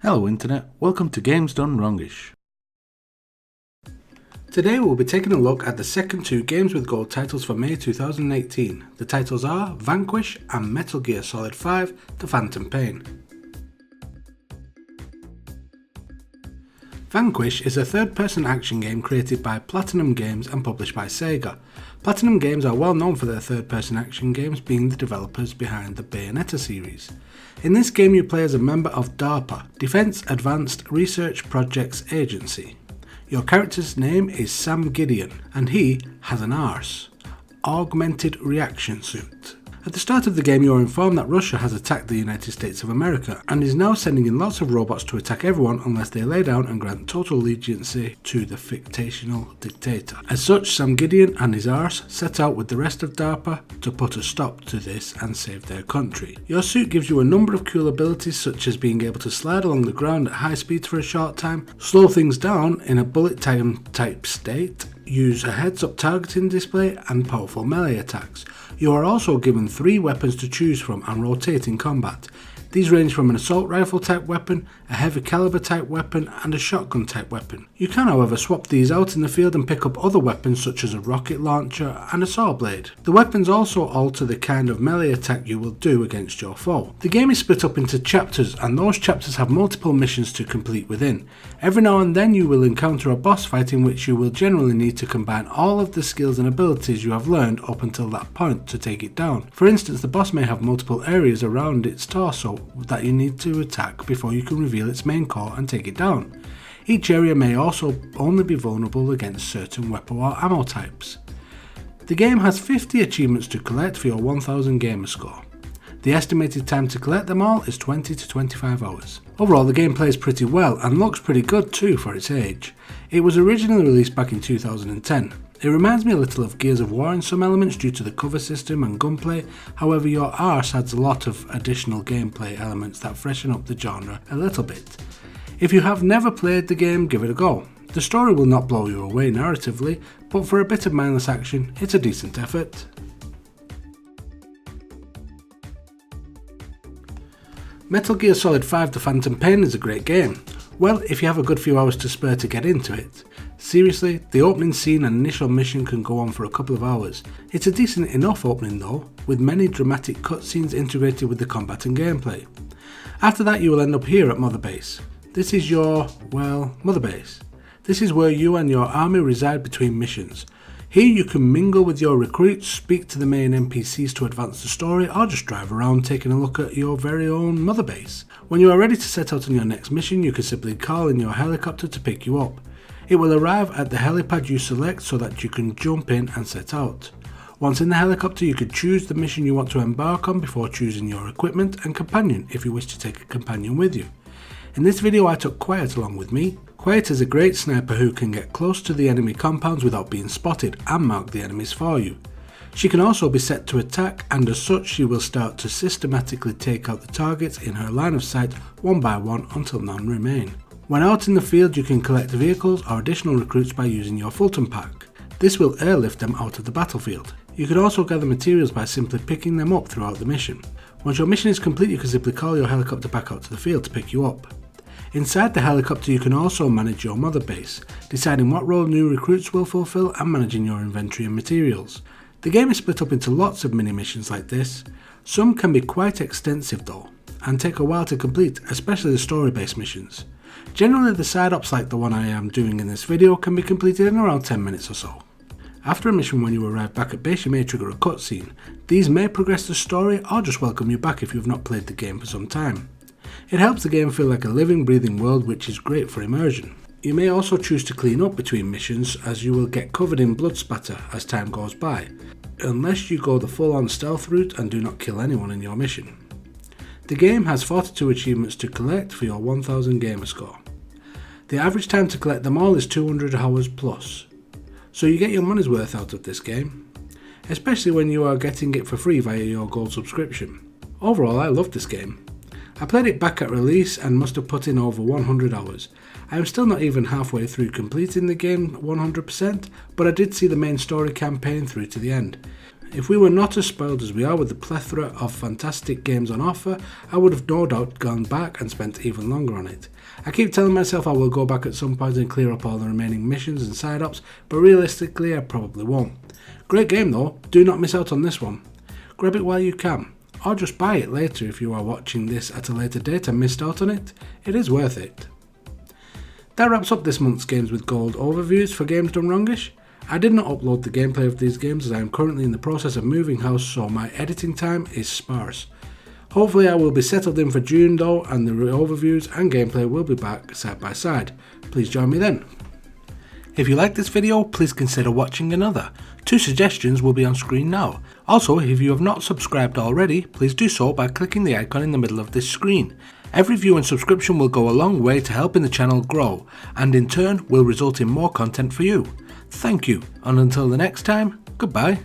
Hello Internet, welcome to Games Done Wrongish. Today we'll be taking a look at the second two Games with Gold titles for May 2018. The titles are Vanquish and Metal Gear Solid 5 The Phantom Pain. Vanquish is a third-person action game created by Platinum Games and published by Sega. Platinum Games are well known for their third-person action games, being the developers behind the Bayonetta series. In this game you play as a member of DARPA, Defense Advanced Research Projects Agency. Your character's name is Sam Gideon, and he has an ARS, Augmented Reaction Suit. At the start of the game you are informed that Russia has attacked the United States of America and is now sending in lots of robots to attack everyone unless they lay down and grant total allegiance to the fictional dictator. As such, Sam Gideon and his arse set out with the rest of DARPA to put a stop to this and save their country. Your suit gives you a number of cool abilities, such as being able to slide along the ground at high speed for a short time, slow things down in a bullet time type state, use a heads-up targeting display, and powerful melee attacks. You are also given 3 weapons to choose from and rotate in combat. These range from an assault rifle type weapon, a heavy caliber type weapon, and a shotgun type weapon. You can however swap these out in the field and pick up other weapons such as a rocket launcher and a saw blade. The weapons also alter the kind of melee attack you will do against your foe. The game is split up into chapters, and those chapters have multiple missions to complete within. Every now and then you will encounter a boss fight in which you will generally need to combine all of the skills and abilities you have learned up until that point to take it down. For instance, the boss may have multiple areas around its torso that you need to attack before you can reveal its main core and take it down. Each area may also only be vulnerable against certain weapon or ammo types. The game has 50 achievements to collect for your 1000 gamer score. The estimated time to collect them all is 20 to 25 hours. Overall, the game plays pretty well and looks pretty good too for its age. It was originally released back in 2010. It reminds me a little of Gears of War in some elements due to the cover system and gunplay, however your arse adds a lot of additional gameplay elements that freshen up the genre a little bit. If you have never played the game, give it a go. The story will not blow you away narratively, but for a bit of mindless action, it's a decent effort. Metal Gear Solid 5 The Phantom Pain is a great game. Well, if you have a good few hours to spare to get into it. Seriously, the opening scene and initial mission can go on for a couple of hours. It's a decent enough opening though, with many dramatic cutscenes integrated with the combat and gameplay. After that you will end up here at Mother Base. This is your, Mother Base. This is where you and your army reside between missions. Here you can mingle with your recruits, speak to the main NPCs to advance the story, or just drive around taking a look at your very own Mother Base. When you are ready to set out on your next mission, you can simply call in your helicopter to pick you up. It will arrive at the helipad you select so that you can jump in and set out. Once in the helicopter you can choose the mission you want to embark on before choosing your equipment and companion if you wish to take a companion with you. In this video I took Quiet along with me. Quiet is a great sniper who can get close to the enemy compounds without being spotted and mark the enemies for you. She can also be set to attack, and as such she will start to systematically take out the targets in her line of sight one by one until none remain. When out in the field you can collect vehicles or additional recruits by using your Fulton pack. This will airlift them out of the battlefield. You can also gather materials by simply picking them up throughout the mission. Once your mission is complete you can simply call your helicopter back out to the field to pick you up. Inside the helicopter you can also manage your mother base, deciding what role new recruits will fulfill and managing your inventory and materials. The game is split up into lots of mini missions like this. Some can be quite extensive though, and take a while to complete, especially the story based missions. Generally the side ops like the one I am doing in this video can be completed in around 10 minutes or so. After a mission, when you arrive back at base you may trigger a cutscene. These may progress the story or just welcome you back if you have not played the game for some time. It helps the game feel like a living, breathing world, which is great for immersion. You may also choose to clean up between missions, as you will get covered in blood spatter as time goes by, unless you go the full on stealth route and do not kill anyone in your mission. The game has 42 achievements to collect for your 1000 gamer score. The average time to collect them all is 200 hours plus, so you get your money's worth out of this game, especially when you are getting it for free via your gold subscription. Overall I love this game. I played it back at release and must have put in over 100 hours. I am still not even halfway through completing the game 100%, but I did see the main story campaign through to the end. If we were not as spoiled as we are with the plethora of fantastic games on offer, I would have no doubt gone back and spent even longer on it. I keep telling myself I will go back at some point and clear up all the remaining missions and side ops, but realistically I probably won't. Great game though, do not miss out on this one. Grab it while you can, or just buy it later if you are watching this at a later date and missed out on it. It is worth it. That wraps up this month's Games with Gold overviews for Games Done Wrongish. I did not upload the gameplay of these games as I am currently in the process of moving house, so my editing time is sparse. Hopefully I will be settled in for June though, and the overviews and gameplay will be back side by side. Please join me then. If you like this video, please consider watching another. 2 suggestions will be on screen now. Also, if you have not subscribed already, please do so by clicking the icon in the middle of this screen. Every view and subscription will go a long way to helping the channel grow, and in turn will result in more content for you. Thank you, and until the next time, goodbye.